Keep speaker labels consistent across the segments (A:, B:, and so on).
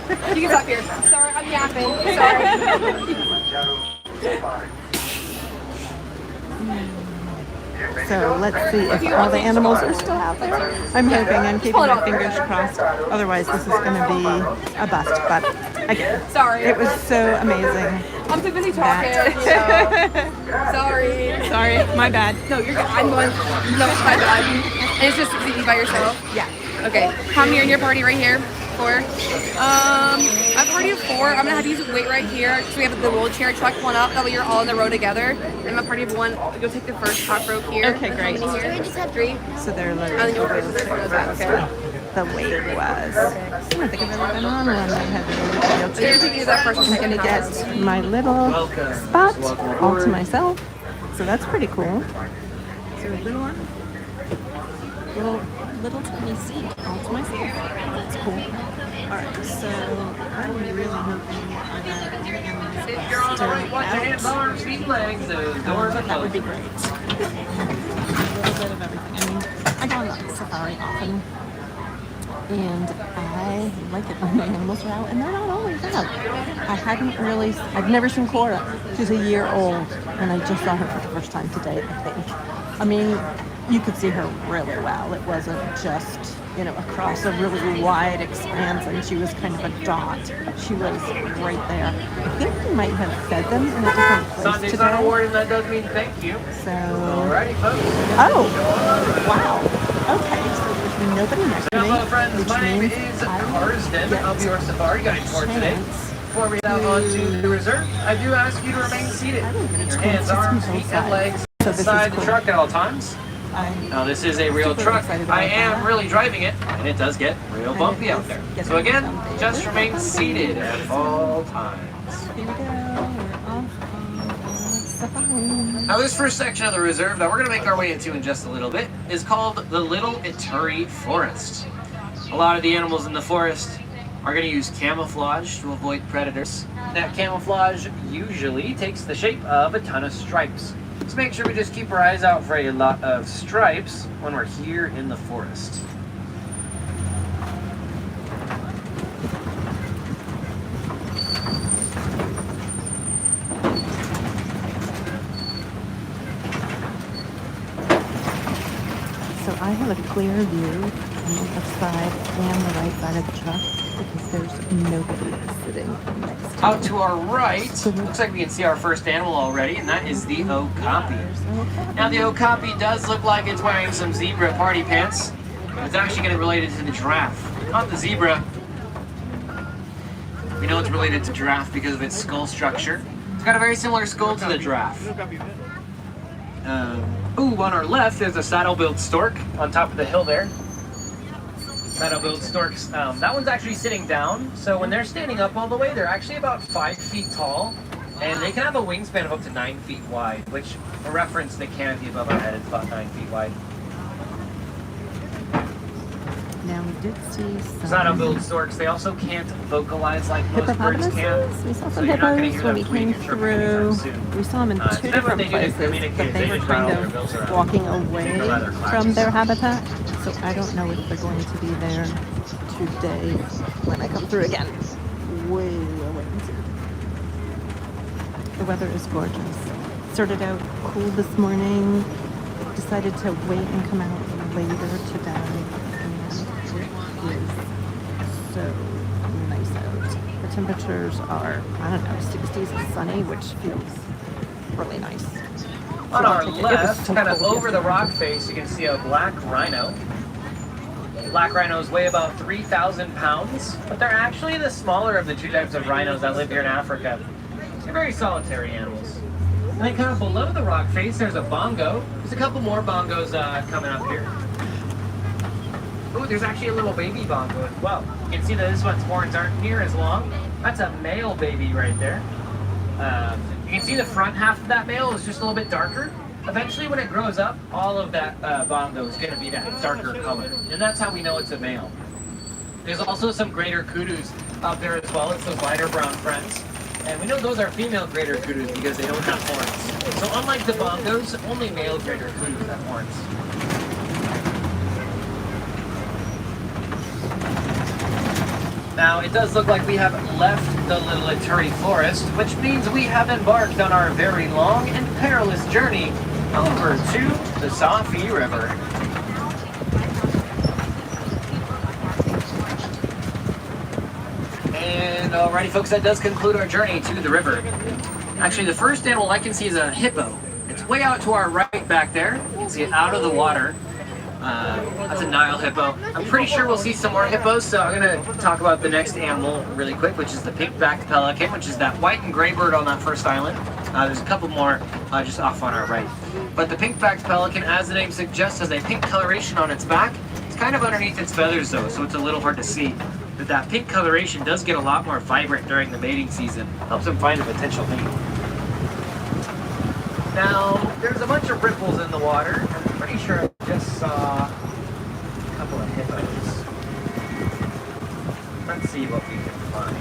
A: You can stop here. Sorry, I'm yapping. Sorry.
B: So let's see if all the animals are still out there. I'm hoping, I'm keeping my fingers crossed. Otherwise, this is going to be a bust. But again,
A: Sorry.
B: it was so amazing.
A: I'm too busy talking. Sorry.
B: Sorry, my bad.
A: No, you're good. I'm going. No, my bad. And it's just you by yourself.
B: Yeah.
A: Okay. How many are in your party right here? 4. A party of 4. I'm gonna have you wait right here. So we have the wheelchair truck one up. That way you're all in the row together. And my party of 1, you'll take the first top row here.
B: Okay, great.
A: How many here? 3.
B: So they're
A: And then
B: literally
A: you'll wait for those back. Okay.
B: the wait was. I don't think I've ever been on one that had
A: So you're
B: really
A: taking that first or
B: I'm
A: second
B: gonna
A: time.
B: get my little spot all to myself. So that's pretty cool. Is there a little one? Little tiny seat all to myself. That's cool. Alright, so I'm really hoping that
C: If you're on the right, watch your hands, arms, feet, legs. Those doors are
B: that would be
C: closed.
B: great. A little bit of everything. I mean, I go on the safari often, and I like it when the animals are out, and they're not always out. I've never seen Cora. She's a year old, and I just saw her for the first time today, I think. I mean, you could see her really well. It wasn't just, across a really wide expanse, and she was kind of a dot. She was right there. I think we might have fed them in a different place
C: Sunday's
B: today.
C: not award, and that does mean thank you.
B: So,
C: Alrighty, folks.
B: oh, wow. Okay, so there's nobody next to me,
C: Hello, friends.
B: which
C: My name
B: means
C: is
B: I
C: Marsden.
B: get
C: I'll be your safari guide for today.
B: chance
C: Before we head out onto the reserve, I do ask you to remain seated.
B: I don't get a
C: Your
B: chance
C: hands,
B: to
C: arms,
B: see
C: feet,
B: both
C: and
B: sides.
C: legs
B: So this is
C: inside the
B: cool.
C: truck at all times. Now this is a real
B: super
C: truck.
B: excited
C: I
B: about
C: am
B: that.
C: really driving it, and it does get real bumpy out there. So again, just remain seated at all times.
B: Here we go. We're off on safari.
C: Now this first section of the reserve that we're going to make our way into in just a little bit is called the Little Ituri Forest. A lot of the animals in the forest are going to use camouflage to avoid predators. That camouflage usually takes the shape of a ton of stripes. So make sure we just keep our eyes out for a lot of stripes when we're here in the forest.
B: So I have a clear view on the left side and the right side of the truck because there's nobody sitting next to me.
C: Out to our right, looks like we can see our first animal already, and that is the okapi. Now the okapi does look like it's wearing some zebra party pants. It's actually going to be related to the giraffe, not the zebra. We know it's related to giraffe because of its skull structure. It's got a very similar skull to the giraffe. On our left, there's a saddle-billed stork on top of the hill there. Saddle-billed storks, that one's actually sitting down, so when they're standing up all the way, they're actually about 5 feet tall, and they can have a wingspan of up to 9 feet wide, which, for reference, the canopy above our head is about 9 feet wide.
B: Now we did see some
C: Saddle-billed storks, they also can't vocalize like most birds can.
B: hippopotamuses. We saw
C: So
B: some
C: you're not gonna
B: hippos
C: hear
B: when
C: them
B: we
C: tweeting
B: came
C: or chirping anytime
B: through.
C: soon.
B: We saw them in
C: It's
B: two
C: not what
B: different
C: they do to
B: places, but
C: communicate.
B: they
C: They
B: were
C: just
B: kind
C: rattle their bills
B: of
C: around.
B: walking
C: They
B: away
C: go by their
B: from
C: classes.
B: their habitat. So I don't know if they're going to be there today when I come through again. We'll wait and see. The weather is gorgeous. Started out cool this morning. Decided to wait and come out later today. And it is so nice out. The temperatures are, I don't know, 60s and sunny, which feels really nice.
C: On our
B: It was
C: left,
B: so
C: kind of
B: cold
C: over the
B: yesterday.
C: rock face, you can see a black rhino. Black rhinos weigh about 3,000 pounds, but they're actually the smaller of the two types of rhinos that live here in Africa. They're very solitary animals. And then kind of below the rock face, there's a bongo. There's a couple more bongos coming up here. Oh, there's actually a little baby bongo as well. You can see that this one's horns aren't near as long. That's a male baby right there. You can see the front half of that male is just a little bit darker. Eventually, when it grows up, all of that bongo is going to be that darker color. And that's how we know it's a male. There's also some greater kudus out there as well. It's those lighter brown friends. And we know those are female greater kudus because they don't have horns. So unlike the bongos, only male greater kudus have horns. Now, it does look like we have left the Little Ituri Forest, which means we have embarked on our very long and perilous journey over to the Safi River. And alrighty folks, that does conclude our journey to the river. Actually, the first animal I can see is a hippo. It's way out to our right back there. You can see it out of the water. That's a Nile hippo. I'm pretty sure we'll see some more hippos, so I'm going to talk about the next animal really quick, which is the pink-backed pelican, which is that white and gray bird on that first island. There's a couple more just off on our right. But the pink-backed pelican, as the name suggests, has a pink coloration on its back. It's kind of underneath its feathers, though, so it's a little hard to see. But that pink coloration does get a lot more vibrant during the mating season. Helps them find a potential mate. Now, there's a bunch of ripples in the water. I'm pretty sure I just saw a couple of hippos. Let's see what we can find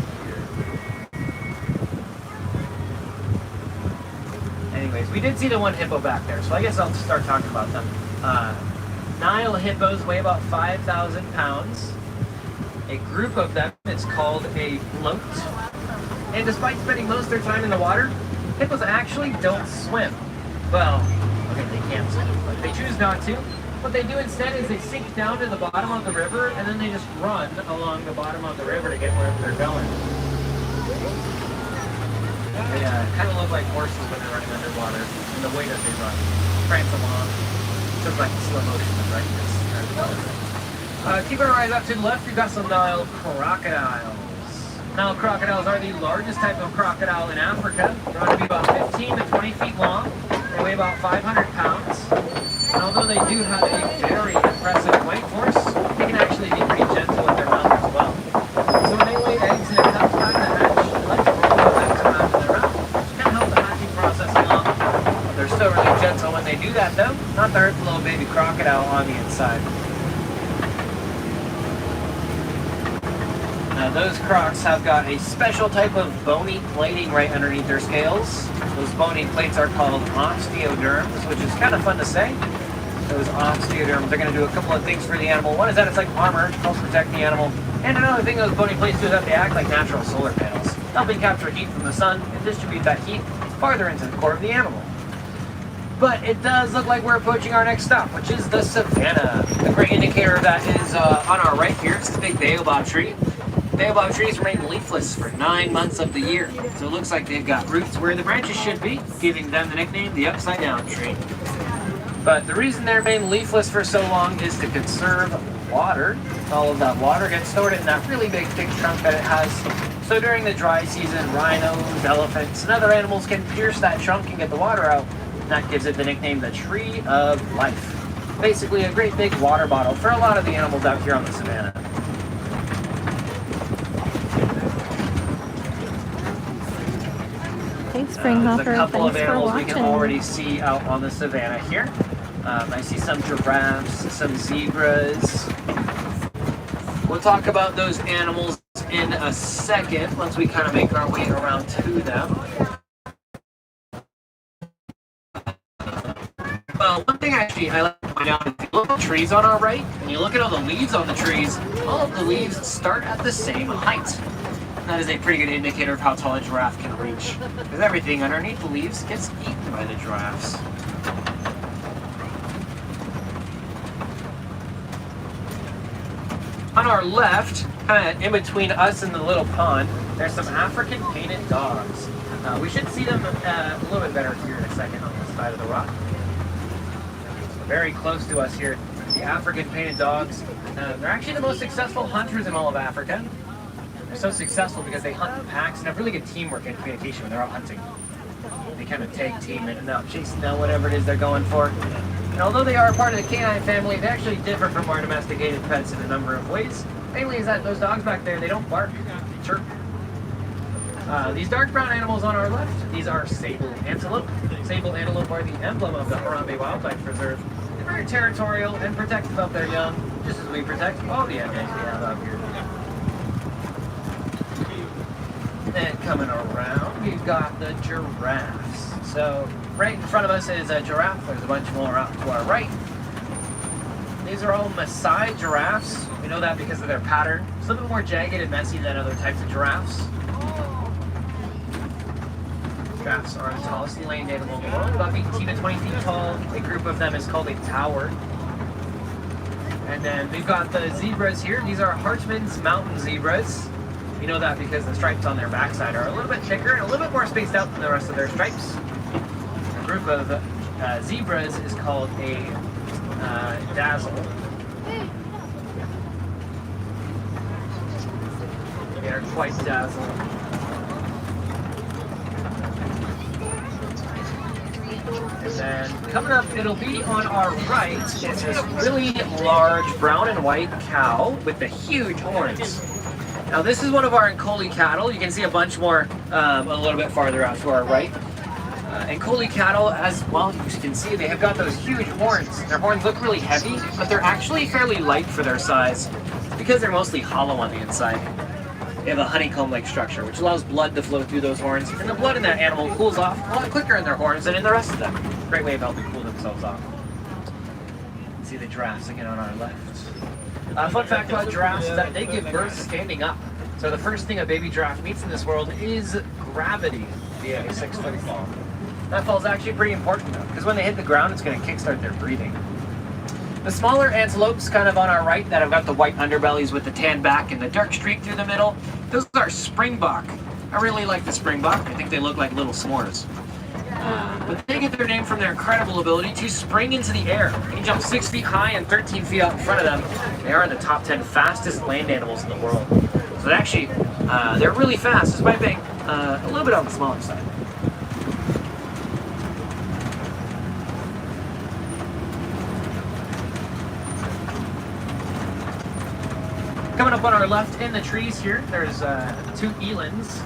C: here. Anyways, we did see the one hippo back there, so I guess I'll start talking about them. Nile hippos weigh about 5,000 pounds. A group of them is called a float. And despite spending most of their time in the water, hippos actually don't swim. Well, okay, they can't swim, but they choose not to. What they do instead is they sink down to the bottom of the river, and then they just run along the bottom of the river to get wherever they're going. They kind of look like horses when they're running underwater, in the way that they run. Prance along. Sort of like slow motion, right? Keep our eyes up to the left, we've got some Nile crocodiles. Nile crocodiles are the largest type of crocodile in Africa. They're going to be about 15 to 20 feet long. They weigh about 500 pounds. And although they do have a very impressive weight force, they can actually be pretty gentle with their mouth as well. So when they lay eggs and it comes time to hatch, they like to roll those eggs around in their mouth, which can help the hatching process along. They're still really gentle when they do that though, not to hurt the little baby crocodile on the inside. Now those crocs have got a special type of bony plating right underneath their scales. Those bony plates are called osteoderms, which is kind of fun to say. Those osteoderms are going to do a couple of things for the animal. One is that it's like armor, helps protect the animal. And another thing those bony plates do is that they act like natural solar panels, helping capture heat from the sun and distribute that heat farther into the core of the animal. But it does look like we're approaching our next stop, which is the savanna. A great indicator of that is on our right here. It's the big baobab tree. Baobab trees remain leafless for 9 months of the year, so it looks like they've got roots where the branches should be, giving them the nickname the upside down tree. But the reason they remain leafless for so long is to conserve water. All of that water gets stored in that really big thick trunk that it has. So during the dry season, rhinos, elephants, and other animals can pierce that trunk and get the water out. And that gives it the nickname the Tree of Life. Basically a great big water bottle for a lot of the animals out here on the savanna.
B: Thanks, Springhopper.
C: There's a couple of
B: Thanks for
C: animals we can
B: watching.
C: already see out on the savanna here. I see some giraffes, some zebras. We'll talk about those animals in a second once we kind of make our way around to them. Well, one thing actually I like to point out is if you look at the trees on our right, and you look at all the leaves on the trees, all of the leaves start at the same height. That is a pretty good indicator of how tall a giraffe can reach, because everything underneath the leaves gets eaten by the giraffes. On our left, kind of in between us and the little pond, there's some African painted dogs. We should see them a little bit better here in a second on this side of the rock. Very close to us here, the African painted dogs. They're actually the most successful hunters in all of Africa. They're so successful because they hunt in packs and have really good teamwork and communication when they're out hunting. They kind of tag team it and out chasing down whatever it is they're going for. And although they are a part of the canine family, they actually differ from our domesticated pets in a number of ways. Mainly is that those dogs back there, they don't bark, they chirp. These dark brown animals on our left, these are sable antelope. Sable antelope are the emblem of the Harambe Wildlife Preserve. They're very territorial and protective of their young, just as we protect all the animals we have out here. And coming around, we've got the giraffes. So right in front of us is a giraffe. There's a bunch more out to our right. These are all Maasai giraffes. We know that because of their pattern. It's a little bit more jagged and messy than other types of giraffes. Giraffes are the tallest land animal in the world, about 18 to 20 feet tall. A group of them is called a tower. And then we've got the zebras here. These are Hartmann's mountain zebras. We know that because the stripes on their backside are a little bit thicker and a little bit more spaced out than the rest of their stripes. A group of zebras is called a dazzle. They are quite dazzling. And then coming up, it'll be on our right. It's this really large brown and white cow with the huge horns. Now this is one of our Ankoli cattle. You can see a bunch more a little bit farther out to our right. Ankoli cattle, as well as you can see, they have got those huge horns. Their horns look really heavy, but they're actually fairly light for their size because they're mostly hollow on the inside. They have a honeycomb-like structure, which allows blood to flow through those horns, and the blood in that animal cools off a lot quicker in their horns than in the rest of them. Great way of helping cool themselves off. See the giraffes again on our left. Fun fact about giraffes is that they give birth standing up. So the first thing a baby giraffe meets in this world is gravity via a 6-foot fall. That fall is actually pretty important though, because when they hit the ground, it's going to kickstart their breathing. The smaller antelopes kind of on our right that have got the white underbellies with the tan back and the dark streak through the middle, those are springbok. I really like the springbok. I think they look like little s'mores. But they get their name from their incredible ability to spring into the air. They can jump 6 feet high and 13 feet out in front of them. They are in the top 10 fastest land animals in the world. So actually, they're really fast, despite being a little bit on the smaller side. Coming up on our left in the trees here, there's 2 elands.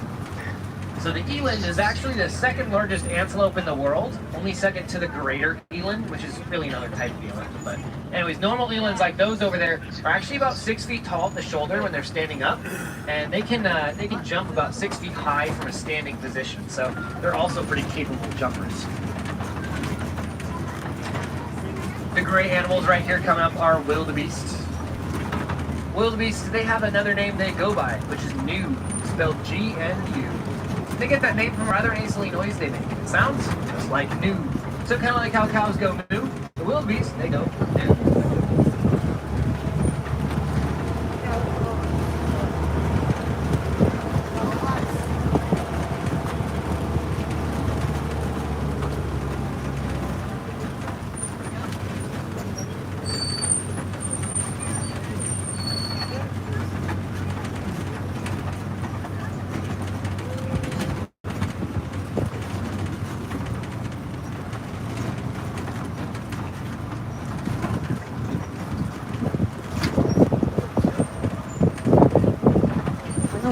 C: So the eland is actually the second largest antelope in the world, only second to the greater eland, which is really another type of eland. But anyways, normal elands like those over there are actually about 6 feet tall at the shoulder when they're standing up, and they can jump about 6 feet high from a standing position. So they're also pretty capable jumpers. The gray animals right here coming up are wildebeest. Wildebeest, they have another name they go by, which is gnu, spelled G-N-U. They get that name from a rather nasally noise they make. It sounds just like gnu. So kind of like how cows go moo, the wildebeest, they go gnu.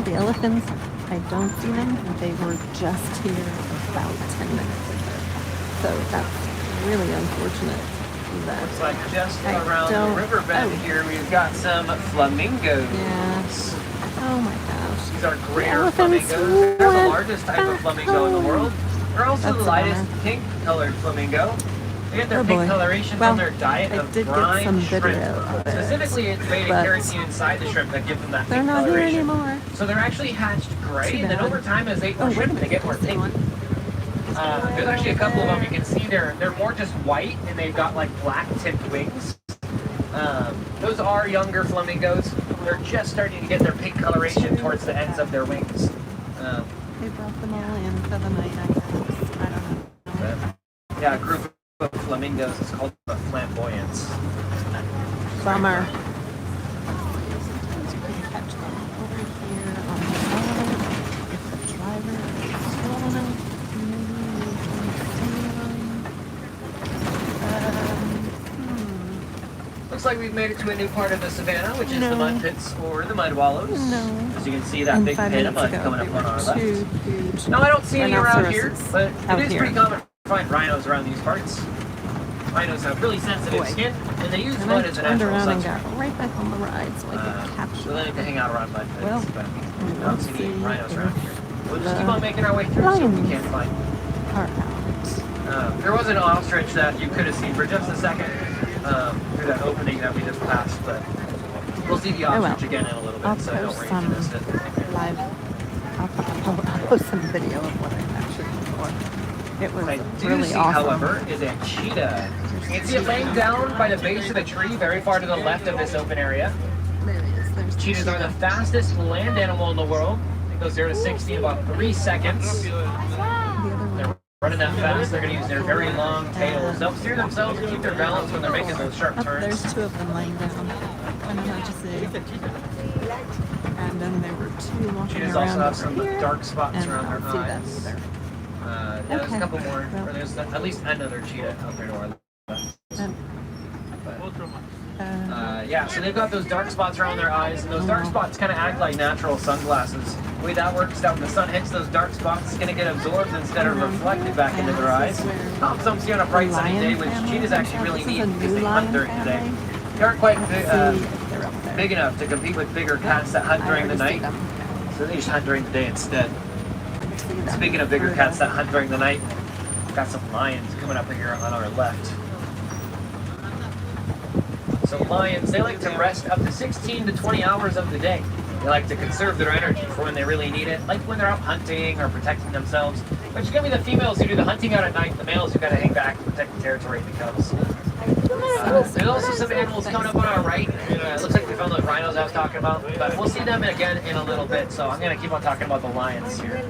B: The elephants, I don't see them. They were just here about 10 minutes ago. So that's really unfortunate.
C: Looks like just around the riverbed here, we've got some flamingos.
B: Yes. Oh my gosh.
C: These are greater flamingos. They're the largest type of flamingo in the world. They're also the lightest pink-colored flamingo. They get their pink coloration from their diet of brine shrimp. Specifically, it's beta-carotene inside the shrimp that gives them that pink coloration. They're not here anymore. So they're actually hatched gray, and then over time, as they eat more shrimp, they get more pink. There's actually a couple of them. You can see they're more just white, and they've got like black tipped wings. Those are younger flamingos. They're just starting to get their pink coloration towards the ends of their wings.
B: They brought them all in for the night, I guess. I don't know.
C: Yeah, a group of flamingos is called the flamboyants.
B: Bummer. Catch them over here on the side. If the driver is slow enough, maybe we can see them.
C: Looks like we've made it to a new part of the savannah, which is the mud pits or the mud wallows.
B: No.
C: As you can see, that big pit of mud coming up on our left.
B: Huge.
C: No, I don't see any around here, but it is
B: here.
C: pretty common to find rhinos around these parts. Rhinos have really sensitive skin, and they use mud as a natural
B: around and
C: substrate.
B: got right back on the ride so I could capture
C: So they like to hang out around mud pits,
B: Well,
C: but I don't see any rhinos around here. We'll just keep on making our way through, see what we can't find.
B: are out.
C: There was an ostrich that you could have seen for just a second. through that opening that we just passed, but we'll see the ostrich again in a little bit,
B: I'll
C: so don't
B: post
C: worry if
B: some
C: you missed it.
B: live. I'll post some video of what I captured before. It was
C: What I do
B: really
C: see,
B: awesome.
C: however, is a cheetah. You can see it laying down by the base of a tree, very far to the left of this open area.
B: There he is. There's the
C: Cheetahs are the
B: cheetah.
C: fastest land animal in the world. It goes 0 to 60 in about 3 seconds.
B: The other one.
C: They're running that fast. They're going to use their very long tails. They'll steer themselves and keep their balance when they're making those sharp
B: Oh,
C: turns.
B: there's two of them laying down. I don't know what to see. And then there were two walking
C: Cheetahs
B: around
C: also have some
B: over here.
C: dark spots
B: And
C: around
B: I
C: their
B: don't see them
C: eyes.
B: either.
C: There's
B: Okay.
C: a couple more,
B: Well.
C: or there's at least another cheetah out there to our left.
B: And,
C: Yeah, so they've got those dark spots around their eyes, and those dark spots kind of act like natural sunglasses. The way that works is that when the sun hits those dark spots, it's going to get absorbed instead of reflected back into their eyes. Helps them see on a bright sunny day, which cheetahs actually really need because they hunt during the day. They aren't quite big enough to compete with bigger cats that hunt during the night, so they just hunt during the day instead. Speaking of bigger cats that hunt during the night, we've got some lions coming up here on our left. So lions, they like to rest up to 16 to 20 hours of the day. They like to conserve their energy for when they really need it, like when they're out hunting or protecting themselves. Which is going to be the females who do the hunting out at night, the males who kind of hang back and protect the territory of the cubs. There's also some animals coming up on our right. It looks like we found those rhinos I was talking about, but we'll see them again in a little bit. So I'm going to keep on talking about the lions here.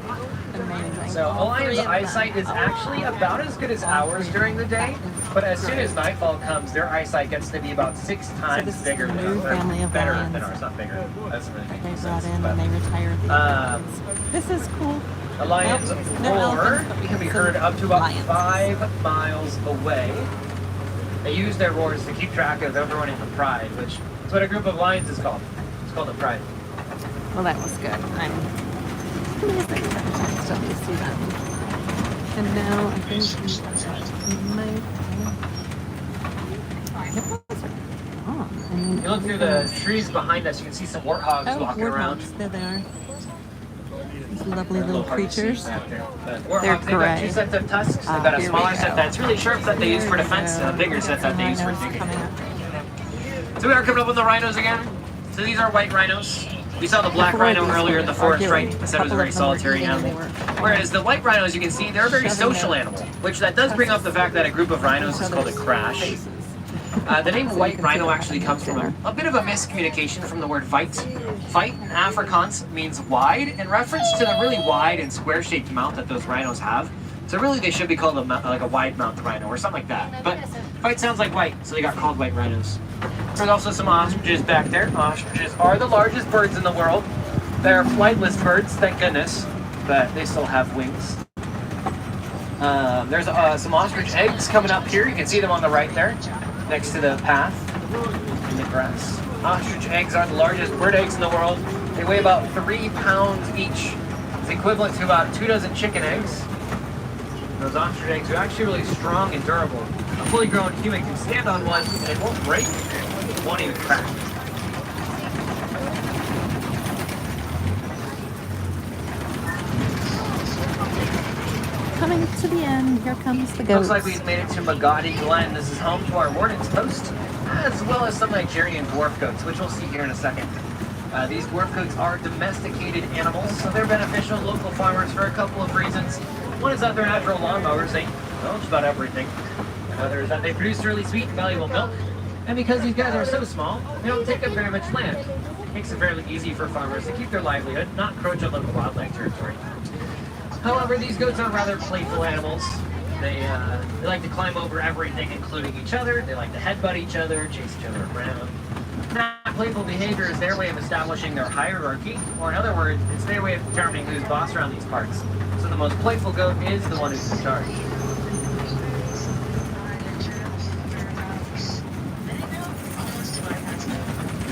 B: amazing.
C: So a
B: All
C: lion's
B: three of them.
C: eyesight is actually about as good as ours during the day, but as soon as nightfall comes, their eyesight gets to be about 6 times
B: this is
C: bigger
B: the
C: than
B: new
C: ours.
B: family of
C: Better
B: lions
C: than ours, not bigger. That's really
B: They
C: making
B: brought
C: sense.
B: in
C: But
B: and they retired the elephants. This is cool.
C: the lions
B: Nope, no
C: roar
B: elephants, but
C: can be
B: some
C: heard up to about
B: lions.
C: 5 miles away. They use their roars to keep track of everyone in the pride, which is what a group of lions is called. It's called a pride.
B: Well, that was good. I'm amazed that I still need to see them. And now I think we might. Oh, and
C: You look through the trees behind us, you can see some warthogs walking around.
B: There they are. These lovely
C: They're a
B: little
C: hard to see
B: creatures.
C: back there. But
B: They're
C: warthogs, they've got
B: gray.
C: 2 sets of tusks. They've got a
B: Here we
C: smaller
B: go.
C: set that's really sharp that they use for defense, and a bigger set that they use for
B: Rhinos
C: digging.
B: coming up.
C: So we are coming up with the rhinos again. So these are white rhinos. We saw the black rhino earlier in the forest, right? I said it was a very solitary animal. Whereas the white rhinos, you can see, they're a very social animal, which that does bring up the fact that a group of rhinos is called a crash. The name white rhino actually comes from a bit of a miscommunication from the word vite. Vite in Afrikaans means wide, in reference to the really wide and square-shaped mouth that those rhinos have. So really they should be called like a wide-mouthed rhino or something like that. But vite sounds like white, so they got called white rhinos. There's also some ostriches back there. Ostriches are the largest birds in the world. They're flightless birds, thank goodness, but they still have wings. There's some ostrich eggs coming up here. You can see them on the right there, next to the path in the grass. Ostrich eggs are the largest bird eggs in the world. They weigh about 3 pounds each. It's equivalent to about 2 dozen chicken eggs. Those ostrich eggs are actually really strong and durable. A fully grown human can stand on one and it won't break, it won't even crack.
B: Coming to the end. Here comes the goats.
C: Looks like we've made it to Magadi Glen. This is home to our warden's post, as well as some Nigerian dwarf goats, which we'll see here in a second. These dwarf goats are domesticated animals, so they're beneficial to local farmers for a couple of reasons. One is that they're natural lawnmowers. They know just about everything. Another is that they produce really sweet and valuable milk. And because these guys are so small, they don't take up very much land. It makes it fairly easy for farmers to keep their livelihood, not encroach on local wildlife territory. However, these goats are rather playful animals. They like to climb over everything, including each other. They like to headbutt each other, chase each other around. That playful behavior is their way of establishing their hierarchy, or in other words, it's their way of determining who's boss around these parts. So the most playful goat is the one who's in charge.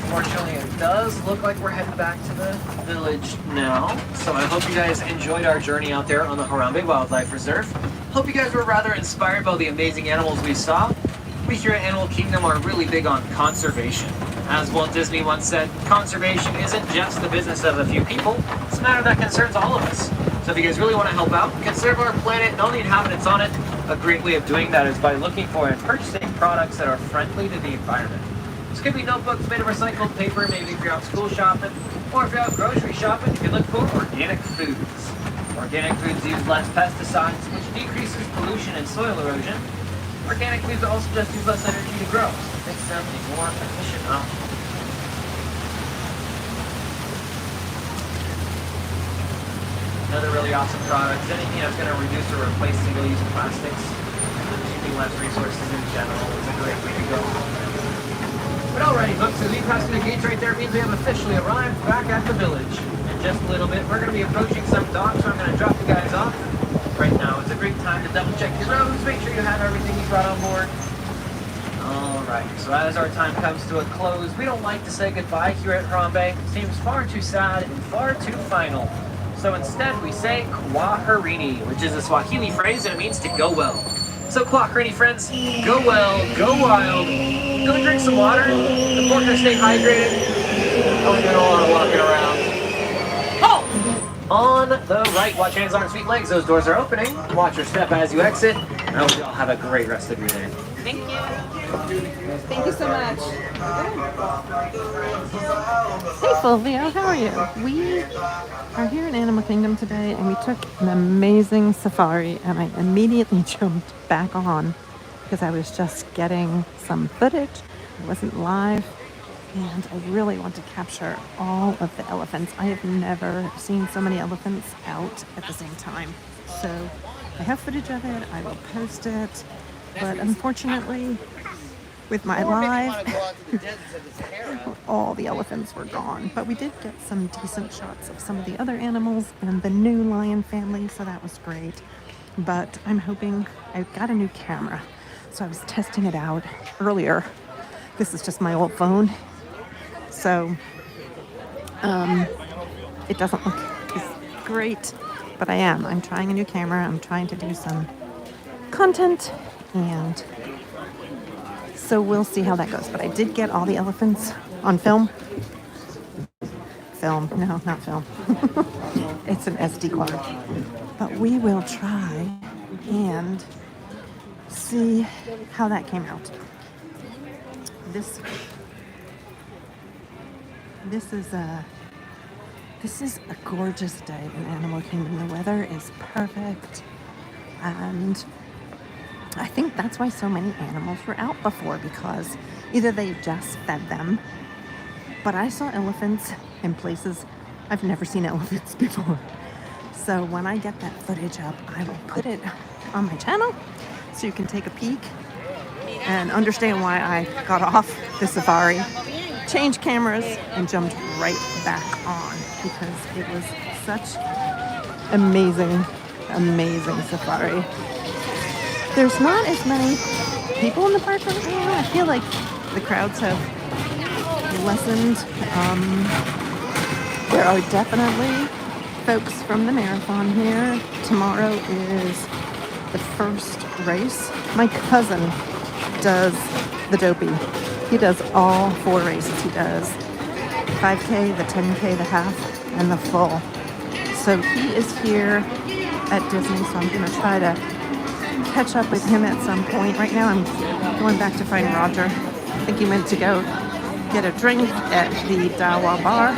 C: Unfortunately, it does look like we're heading back to the village now. So I hope you guys enjoyed our journey out there on the Harambe Wildlife Reserve. Hope you guys were rather inspired by the amazing animals we saw. We here at Animal Kingdom are really big on conservation. As Walt Disney once said, conservation isn't just the business of a few people, it's a matter that concerns all of us. So if you guys really want to help out, conserve our planet and all the inhabitants on it, a great way of doing that is by looking for and purchasing products that are friendly to the environment. This could be notebooks made of recycled paper, maybe if you're out school shopping, or if you're out grocery shopping, you can look for organic foods. Organic foods use less pesticides, which decreases pollution and soil erosion. Organic foods also just use less energy to grow, so it makes them a more efficient option. Another really awesome product is anything that's going to reduce or replace single-use plastics. Using less resources in general is a great way to go. But alrighty, folks, as we pass through the gates right there, it means we have officially arrived back at the village. In just a little bit, we're going to be approaching some docks, so I'm going to drop the guys off. Right now, it's a great time to double check your roads, make sure you have everything you brought on board. Alright, so as our time comes to a close, we don't like to say goodbye here at Harambe. It seems far too sad and far too final. So instead, we say Kwaherini, which is a Swahili phrase and it means to go well. So Kwaherini, friends, go well, go wild, go drink some water, important to stay hydrated. Oh, we're doing a lot of walking around. Oh! On the right, watch hands, arms, feet, legs, those doors are opening. Watch your step as you exit, and I hope you all have a great rest of your day.
B: Thank you. Thank you so much. Hey Fulvio, how are you? We are here in Animal Kingdom today and we took an amazing safari and I immediately jumped back on because I was just getting some footage. I wasn't live and I really want to capture all of the elephants. I have never seen so many elephants out at the same time. So I have footage of it, I will post it, but unfortunately with my live, all the elephants were gone. But we did get some decent shots of some of the other animals and the new lion family, so that was great. But I'm hoping, I got a new camera, so I was testing it out earlier. This is just my old phone, so it doesn't look as great, but I'm trying a new camera. I'm trying to do some content, and so we'll see how that goes. But I did get all the elephants on film. No, not film. It's an SD card. But we will try and see how that came out. This is a gorgeous day in Animal Kingdom. The weather is perfect, and I think that's why so many animals were out before, because either they just fed them, but I saw elephants in places I've never seen elephants before. So when I get that footage up, I will put it on my channel so you can take a peek and understand why I got off the safari, changed cameras, and jumped right back on, because it was such amazing safari. There's not as many people in the park right now. I feel like the crowds have lessened. There are definitely folks from the marathon here. Tomorrow is the first race. My cousin does the Dopey. He does all 4 races. He does 5K, the 10K, the half, and the full. So he is here at Disney, so I'm going to try to catch up with him at some point. Right now I'm going back to find Roger. I think he went to go get a drink at the Dawa bar.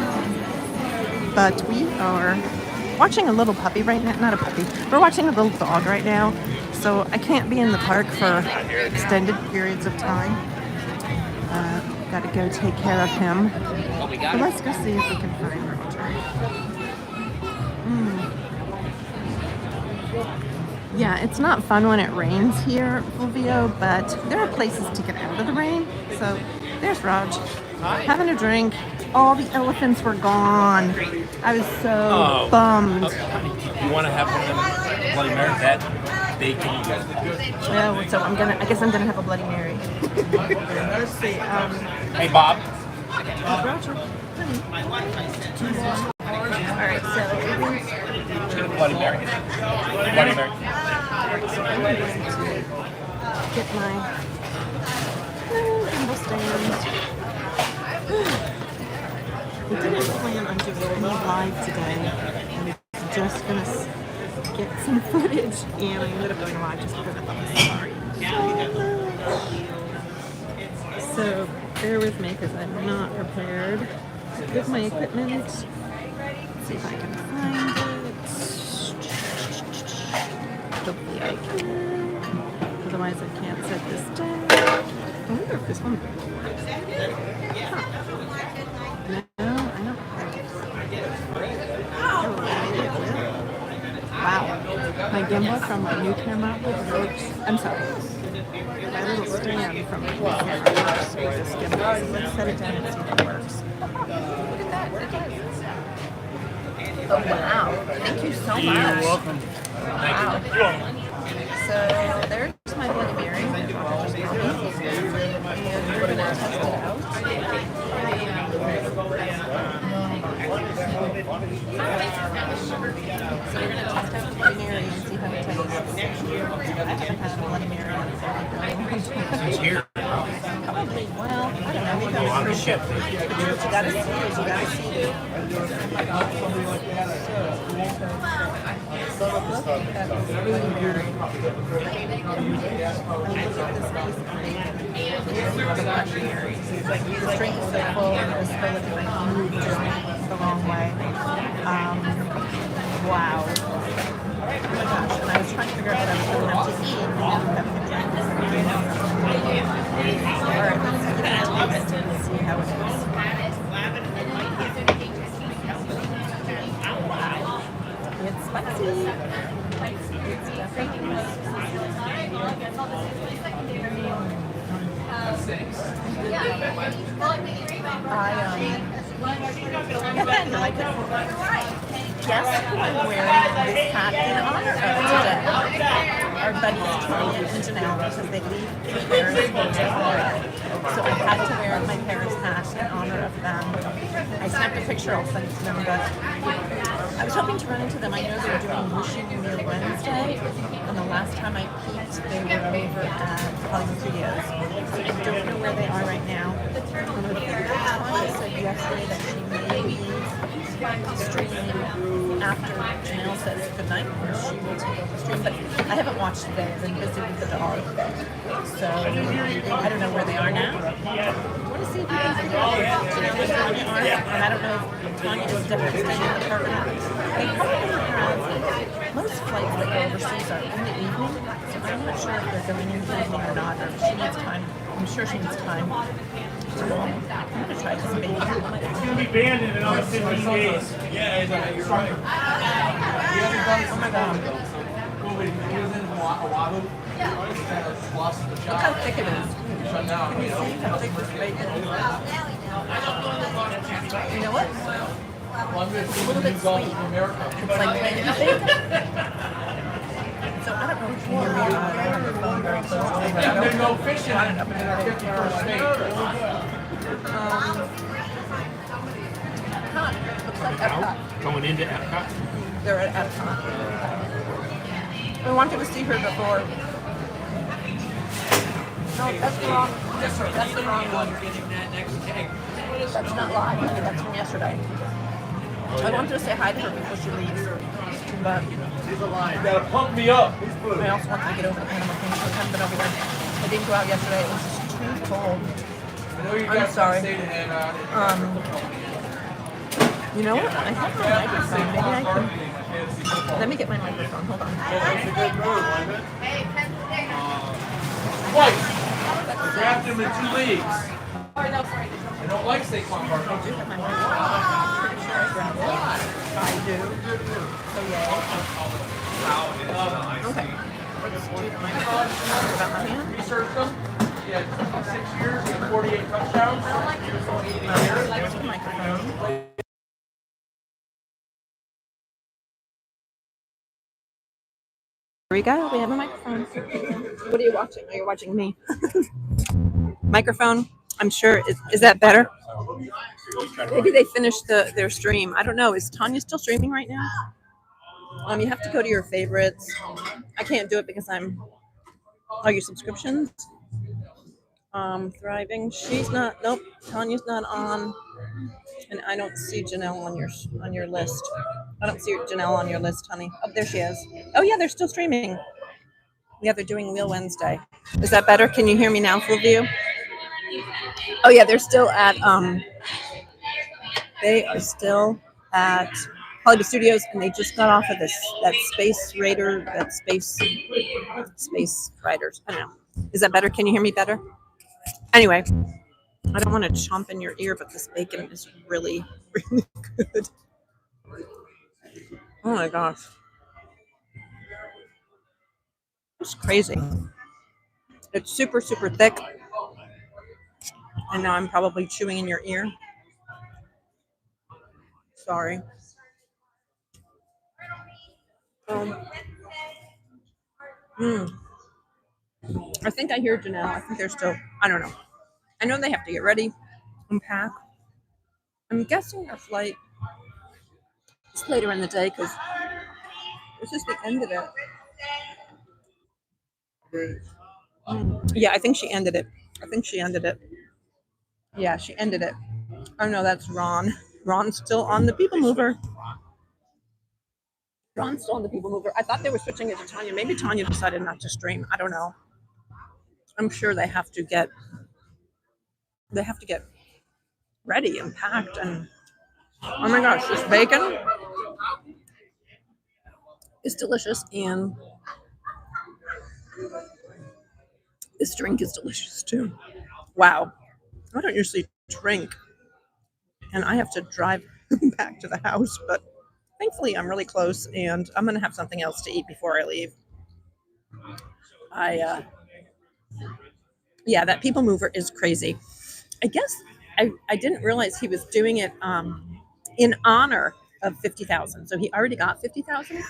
B: But we are watching a little puppy right now. Not a puppy. We're watching a little dog right now. So I can't be in the park for extended periods of time. Got to go take care of him. But let's go see if we can find Roger. Yeah, it's not fun when it rains here, Fulvio, but there are places to get out of the rain. So there's Raj, having a drink. All the elephants were gone. I was so bummed.
D: You want to have one of them Bloody Mary? That bacon.
B: Oh, so I guess I'm gonna have a Bloody Mary. Let's see.
D: Hey, Bob.
B: Roger. All right, so
D: Bloody Mary. Bloody Mary.
B: so I'm going to get my gimbal stand. We didn't plan on doing any live today. I was just gonna get some footage, and I ended up going live just because I love the safari so much. So bear with me because I'm not prepared with my equipment. Let's see if I can find it. Hopefully I can. Otherwise I can't set this down. I wonder if this one will work. Huh. No, I don't. Wow. My gimbal from my new camera works. I'm sorry. My little stand from my new camera works with this gimbal. So let's set it down and see if it works.
A: Look at that. It does. Oh, wow. Thank you so much.
D: You're welcome.
A: Wow. So there's my Bloody Mary. And we're going to test it out. So we're going to test out Bloody Mary and see how it tastes. I haven't had a Bloody Mary in a very long time.
D: He's here.
B: Probably, well, I don't know. Maybe on the ship. But you gotta see it. You gotta see it. So look at that Bloody Mary. Look at this piece of bacon. This is the Bloody Mary. This drink is so full and it was full of the long way. Wow. Oh my gosh. And I was trying to figure out what I was going to have to eat. And I didn't have to drink this. Or at least give it a taste and see how it is. It's spicy. It's definitely I like it. Guess who I'm wearing this hat in honor of today? Our buddies Tony and Janelle, because they leave Paris to Florida. So I had to wear my Paris hat in honor of them. I snapped a picture, I'll send it to them, but I was hoping to run into them. I know they were doing Wishing New Year Wednesday, and the last time I peeked, they were over at Hollywood Studios. So I don't know where they are right now. Tanya said yesterday that she may be streaming after Janelle says goodnight, or she will take over the stream, but I haven't watched today. I've been busy with the dog. So I don't know where they are now. I want to see if you can figure out where Janelle and Tanya are. And I don't know if Tanya is definitely staying in the park or not. They probably have most flights that go overseas are in the evening, so I'm not sure if they're going in the evening or not, or if she needs time. I'm sure she needs time. I'm going to try this baby.
E: It's going to be banned in another 15 days.
D: Yeah, you're right.
B: Oh my god. Look how thick it is. Can you see how thick this bacon is? You know what? It's a little bit sweet. It's like baby bacon. So I don't know if you hear me or not. I have the phone very close to me.
E: There's no fish in it up in our 51st state.
B: Epcot. Looks like Epcot.
D: Going into Epcot?
B: They're at Epcot. I wanted to see her before. No, that's the wrong. That's the wrong one. That's not live. I mean, that's from yesterday. I wanted to say hi to her before she leaves, but
E: You gotta pump me up.
B: I also wanted to get over the animal thing. So I haven't been over there. I didn't go out yesterday. It was just too cold. I'm sorry. You know what? I have my microphone. Maybe I can. Let me get my microphone. Hold on.
E: Twice. Draft him in 2 leagues. I don't like Saquon Barkley.
B: I do have my microphone. I'm pretty sure I grabbed it. I do. So yeah. Okay. Let's do the microphone. About my hand.
E: Researched him. He had 6 years and 48 touchdowns.
B: There's the microphone. Here we go. We have a microphone. What are you watching? Are you watching me? Microphone. I'm sure. Is that better? Maybe they finished their stream. I don't know. Is Tanya still streaming right now? You have to go to your favorites. I can't do it because I'm. Oh, your subscriptions. Thriving. She's not. Nope. Tanya's not on. And I don't see Janelle on your list. I don't see Janelle on your list, honey. Oh, there she is. Oh, yeah, they're still streaming. Yeah, they're doing Wheel Wednesday. Is that better? Can you hear me now, full view? Oh, yeah, they're still at, they are still at Hollywood Studios, and they just got off of that Space Raider, Space Riders. I don't know. Is that better? Can you hear me better? Anyway, I don't want to chomp in your ear, but this bacon is really, really good. Oh my gosh. It's crazy. It's super, super thick. And now I'm probably chewing in your ear. Sorry. I think I hear Janelle. I think they're still, I don't know. I know they have to get ready, unpack. I'm guessing their flight is later in the day because this is the end of it. Yeah, I think she ended it. Yeah, she ended it. Oh no, that's Ron. Ron's still on the People Mover. I thought they were switching it to Tanya. Maybe Tanya decided not to stream. I don't know. I'm sure they have to get ready and packed, and oh my gosh, this bacon is delicious, and this drink is delicious too. Wow. I don't usually drink, and I have to drive back to the house, but thankfully I'm really close, and I'm going to have something else to eat before I leave. Yeah, that People Mover is crazy. I guess I didn't realize he was doing it in honor of 50,000. So he already got 50,000,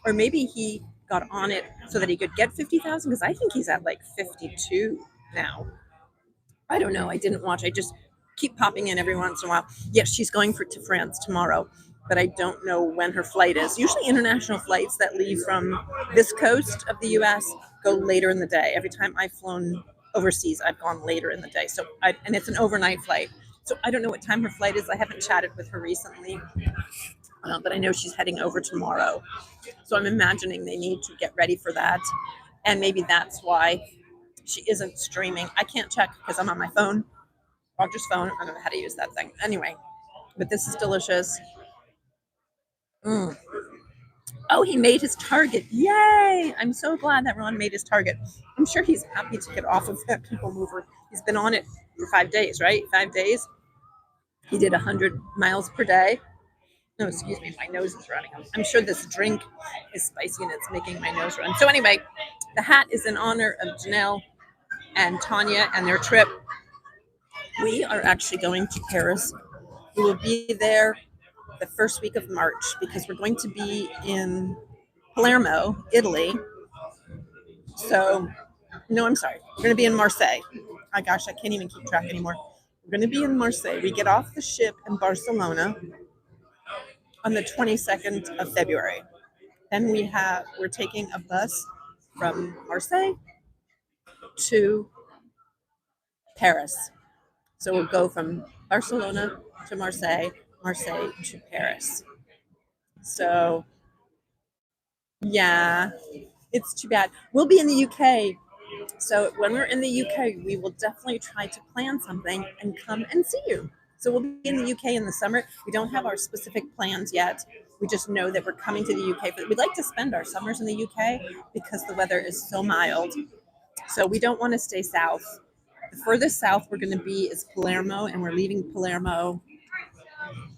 B: or maybe he got on it so that he could get 50,000, because I think he's at like 52 now. I don't know. I didn't watch. I just keep popping in every once in a while. Yes, she's going to France tomorrow, but I don't know when her flight is. Usually international flights that leave from this coast of the U.S. go later in the day. Every time I've flown overseas, I've gone later in the day. And it's an overnight flight. So I don't know what time her flight is. I haven't chatted with her recently, but I know she's heading over tomorrow. So I'm imagining they need to get ready for that. And maybe that's why she isn't streaming. I can't check because I'm on my phone. Roger's phone. I don't know how to use that thing. Anyway, but this is delicious. Oh, he made his target. Yay! I'm so glad that Ron made his target. I'm sure he's happy to get off of that People Mover. He's been on it for 5 days, right? 5 days. He did 100 miles per day. No, excuse me, my nose is running. I'm sure this drink is spicy and it's making my nose run. So anyway, the hat is in honor of Janelle and Tanya and their trip. We are actually going to Paris. We will be there the first week of March because we're going to be in Palermo, Italy. So, no, I'm sorry. We're going to be in Marseille. Oh gosh, I can't even keep track anymore. We're going to be in Marseille. We get off the ship in Barcelona on the 22nd of February. Then we're taking a bus from Marseille to Paris. So we'll go from Barcelona to Marseille to Paris. So, yeah, it's too bad. We'll be in the UK. So when we're in the UK, we will definitely try to plan something and come and see you. So we'll be in the UK in the summer. We don't have our specific plans yet. We just know that we're coming to the UK. But we'd like to spend our summers in the UK because the weather is so mild. So we don't want to stay south. The furthest south we're going to be is Palermo, and we're leaving Palermo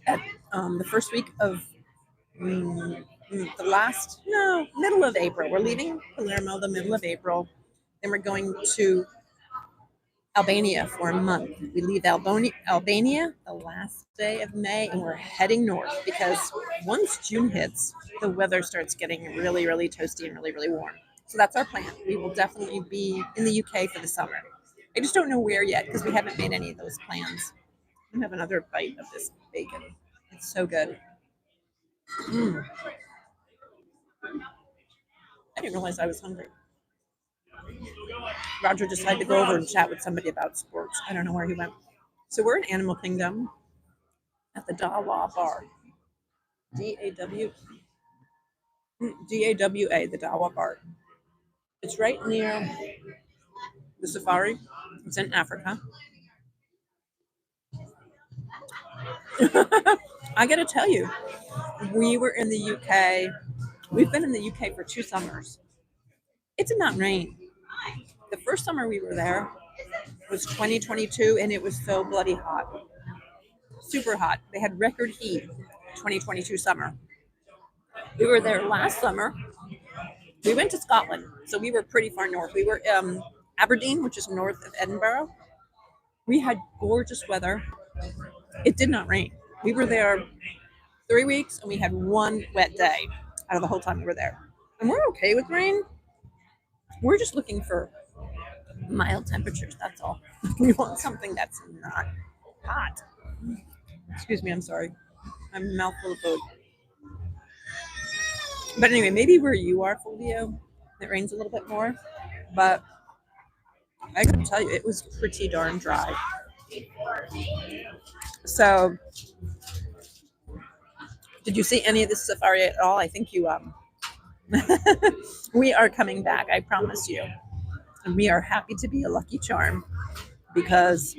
B: at the first week of middle of April. We're leaving Palermo the middle of April. Then we're going to Albania for a month. We leave Albania the last day of May, and we're heading north because once June hits, the weather starts getting really, really toasty and really, really warm. So that's our plan. We will definitely be in the UK for the summer. I just don't know where yet because we haven't made any of those plans. I'm gonna have another bite of this bacon. It's so good. I didn't realize I was hungry. Roger decided to go over and chat with somebody about sports. I don't know where he went. So we're in Animal Kingdom at the Dawa Bar. DAW DAWA, the Dawa Park. It's right near the safari. It's in Africa. I gotta tell you, we were in the UK. We've been in the UK for 2 summers. It did not rain. The first summer we were there was 2022, and it was so bloody hot. Super hot. They had record heat 2022 summer. We were there last summer. We went to Scotland, so we were pretty far north. We were Aberdeen, which is north of Edinburgh. We had gorgeous weather. It did not rain. We were there 3 weeks, and we had one wet day out of the whole time we were there. And we're okay with rain. We're just looking for mild temperatures. That's all. We want something that's not hot. Excuse me. I'm sorry. I'm a mouthful of food. But anyway, maybe where you are, Fulvio, it rains a little bit more. But I gotta tell you, it was pretty darn dry. So, did you see any of this safari at all? I think you we are coming back, I promise you. And we are happy to be a lucky charm, because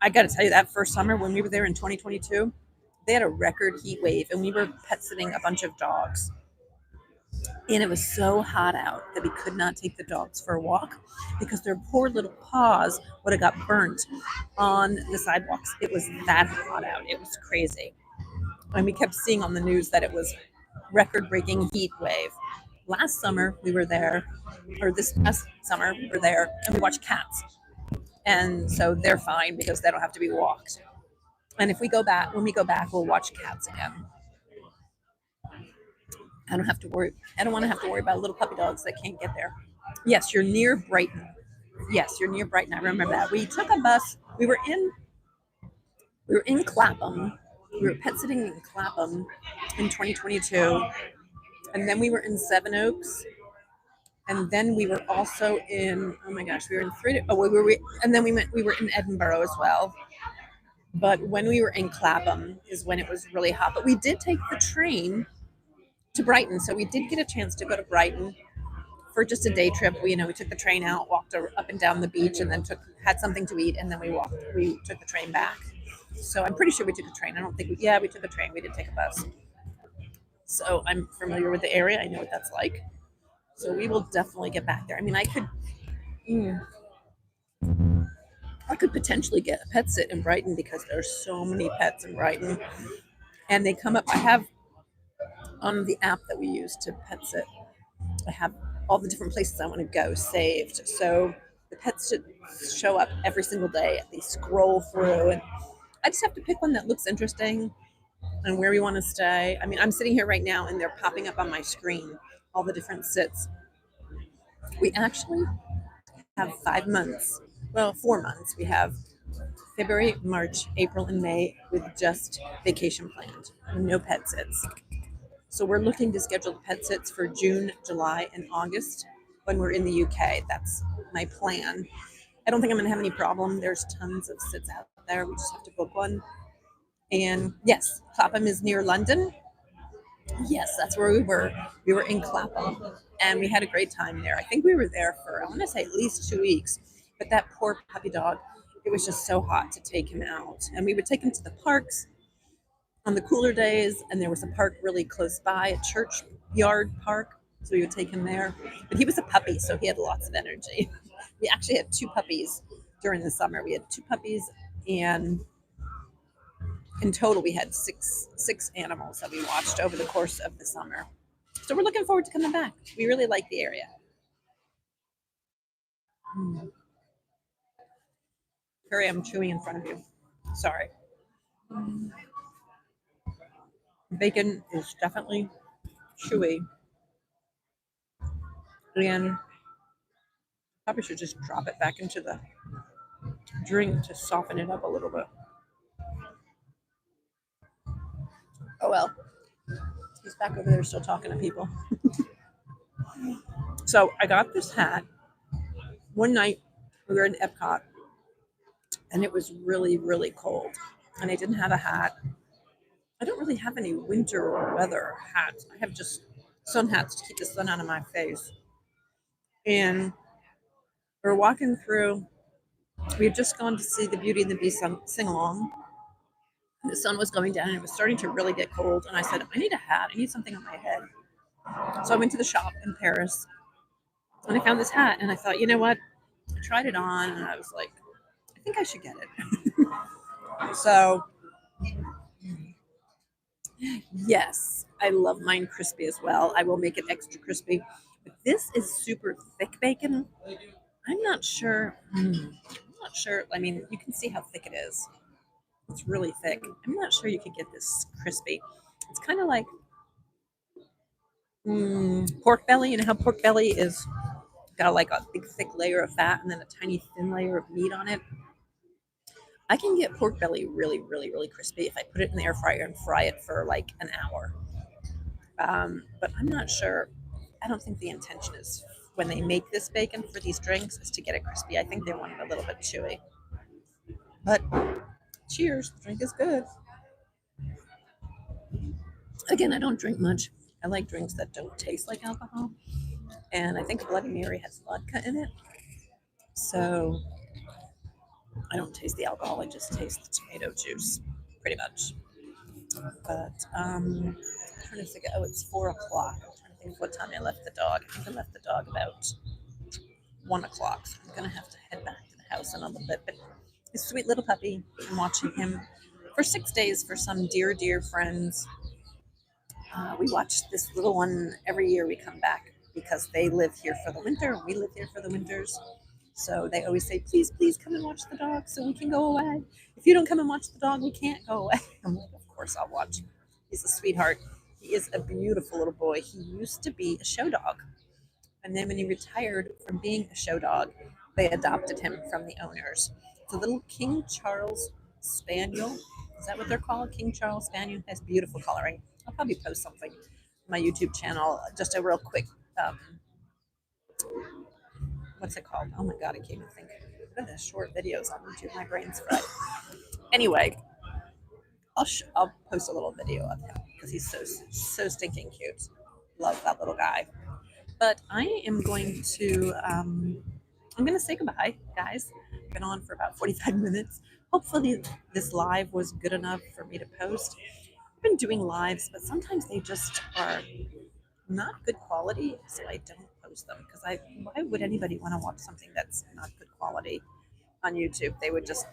B: I got to tell you, that first summer when we were there in 2022, they had a record heat wave, and we were pet sitting a bunch of dogs. And it was so hot out that we could not take the dogs for a walk because their poor little paws would have got burnt on the sidewalks. It was that hot out. It was crazy. And we kept seeing on the news that it was record-breaking heat wave. Last summer we were there, or this past summer we were there, and we watched cats. And so they're fine because they don't have to be walked. And if we go back, when we go back, we'll watch cats again. I don't have to worry. I don't want to have to worry about little puppy dogs that can't get there. Yes, you're near Brighton. Yes, you're near Brighton. I remember that. We took a bus. We were in Clapham. We were pet sitting in Clapham in 2022. And then we were in Sevenoaks. And then we were also in, oh my gosh, we were in and then we were in Edinburgh as well. But when we were in Clapham is when it was really hot. But we did take the train to Brighton. So we did get a chance to go to Brighton for just a day trip. We took the train out, walked up and down the beach, and then had something to eat, and then we took the train back. So I'm pretty sure we took a train. I don't think we took a train. We didn't take a bus. So I'm familiar with the area. I know what that's like. So we will definitely get back there. I mean, I could potentially get a pet sit in Brighton because there's so many pets in Brighton, and they come up. I have on the app that we use to pet sit, I have all the different places I want to go saved. So the pets should show up every single day. They scroll through, and I just have to pick one that looks interesting and where we want to stay. I mean, I'm sitting here right now, and they're popping up on my screen, all the different sits. We actually have 5 months. Well, 4 months. We have February, March, April, and May with just vacation planned, no pet sits. So we're looking to schedule the pet sits for June, July, and August when we're in the UK. That's my plan. I don't think I'm going to have any problem. There's tons of sits out there. We just have to book one. And yes, Clapham is near London. Yes, that's where we were. We were in Clapham, and we had a great time there. I think we were there for, I want to say, at least 2 weeks. But that poor puppy dog, it was just so hot to take him out. And we would take him to the parks on the cooler days, and there was a park really close by, a churchyard park, so we would take him there. But he was a puppy, so he had lots of energy. We actually had 2 puppies during the summer. We had 2 puppies, and in total we had six animals that we watched over the course of the summer. So we're looking forward to coming back. We really like the area. Sorry, I'm chewing in front of you. Sorry. Bacon is definitely chewy. And probably should just drop it back into the drink to soften it up a little bit. Oh well. He's back over there still talking to people. So I got this hat. One night we were in Epcot, and it was really, really cold. And I didn't have a hat. I don't really have any winter weather hats. I have just sun hats to keep the sun out of my face. And we're walking through. We had just gone to see the Beauty and the Beast sing along. The sun was going down and it was starting to really get cold. And I said, I need a hat. I need something on my head. So I went to the shop in Paris and I found this hat. And I thought, you know what? I tried it on and I was like, I think I should get it. So, yes, I love mine crispy as well. I will make it extra crispy. But this is super thick bacon. I'm not sure. I'm not sure. I mean, you can see how thick it is. It's really thick. I'm not sure you could get this crispy. It's kind of like pork belly. You know how pork belly is got like a big thick layer of fat and then a tiny thin layer of meat on it. I can get pork belly really, really, really crispy if I put it in the air fryer and fry it for like an hour. But I'm not sure. I don't think the intention is when they make this bacon for these drinks is to get it crispy. I think they want it a little bit chewy. But cheers, the drink is good. Again, I don't drink much. I like drinks that don't taste like alcohol. And I think Bloody Mary has vodka in it. So I don't taste the alcohol, I just taste the tomato juice, pretty much. But I'm trying to figure, oh, it's 4 o'clock. I'm trying to think what time I left the dog. I think I left the dog about 1 o'clock. So I'm going to have to head back to the house in a little bit. But this sweet little puppy, I'm watching him for 6 days for some dear, dear friends. We watch this little one every year we come back because they live here for the winter. We live here for the winters. So they always say, please, please come and watch the dog so we can go away. If you don't come and watch the dog, we can't go away. I'm like, of course I'll watch. He's a sweetheart. He is a beautiful little boy. He used to be a show dog. And then when he retired from being a show dog, they adopted him from the owners. It's a little King Charles Spaniel. Is that what they're called? King Charles Spaniel. Has beautiful coloring. I'll probably post something on my YouTube channel. Just a real quick, what's it called? Oh my God, I can't even think. What are the short videos on YouTube? My brain's fried. Anyway, I'll post a little video of him because he's so stinking cute. Love that little guy. But I am going to I'm going to say goodbye, guys. I've been on for about 45 minutes. Hopefully this live was good enough for me to post. I've been doing lives, but sometimes they just are not good quality, so I don't post them because why would anybody want to watch something that's not good quality on YouTube? They would just,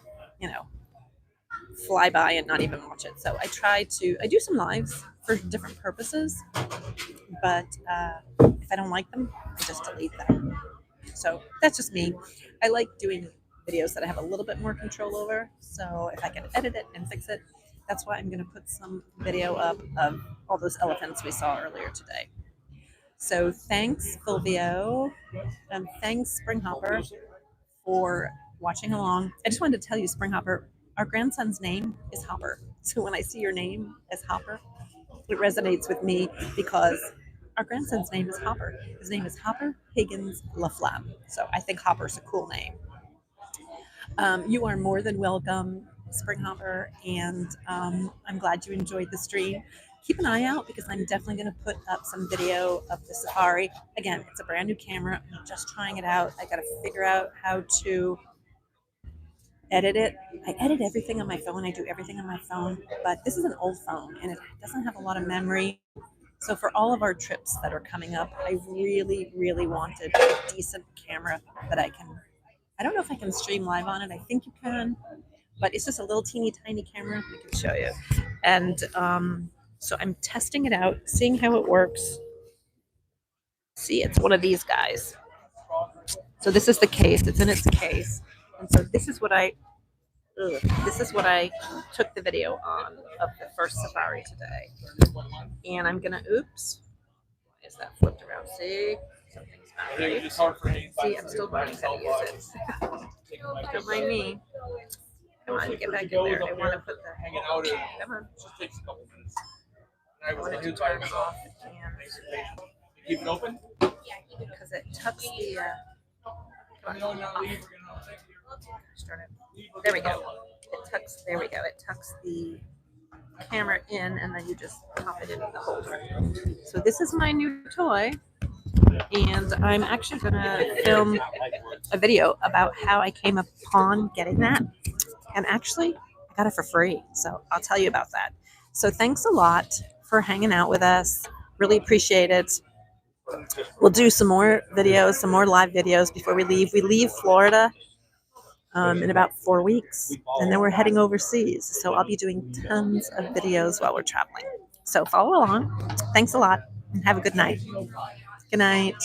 B: fly by and not even watch it. So I do some lives for different purposes, but if I don't like them, I just delete them. So that's just me. I like doing videos that I have a little bit more control over. So if I can edit it and fix it, that's why I'm going to put some video up of all those elephants we saw earlier today. So thanks, Fulvio, and thanks, Springhopper, for watching along. I just wanted to tell you, Springhopper, our grandson's name is Hopper. So when I see your name as Hopper, it resonates with me because our grandson's name is Hopper. His name is Hopper Higgins LaFlamme. So I think Hopper's a cool name. You are more than welcome, Springhopper, and I'm glad you enjoyed the stream. Keep an eye out because I'm definitely going to put up some video of the Safari. Again, it's a brand new camera. I'm just trying it out. I got to figure out how to edit it. I edit everything on my phone. I do everything on my phone, but this is an old phone and it doesn't have a lot of memory. So for all of our trips that are coming up, I really, really wanted a decent camera that I don't know if I can stream live on it. I think you can, but it's just a little teeny tiny camera. I can show you. And so I'm testing it out, seeing how it works. See, it's one of these guys. So this is the case. It's in its case. And so this is what I took the video on of the first safari today. And I'm gonna, oops, why is that flipped around? See, something's not right. See, I'm still learning how to use it. Don't mind me. Come on, get back in there. I want to put the,
E: Hanging out.
B: come on.
E: Just takes a couple minutes.
B: I want to turn off the cam.
E: Keep it open.
B: Because it tucks the, there we go. It tucks, there we go. It tucks the camera in and then you just pop it into the holder. So this is my new toy, and I'm actually gonna film a video about how I came upon getting that. And actually, I got it for free, so I'll tell you about that. So thanks a lot for hanging out with us. Really appreciate it. We'll do some more videos, some more live videos before we leave. We leave Florida in about 4 weeks, and then we're heading overseas. So I'll be doing tons of videos while we're traveling. So follow along. Thanks a lot, and have a good night. Good night.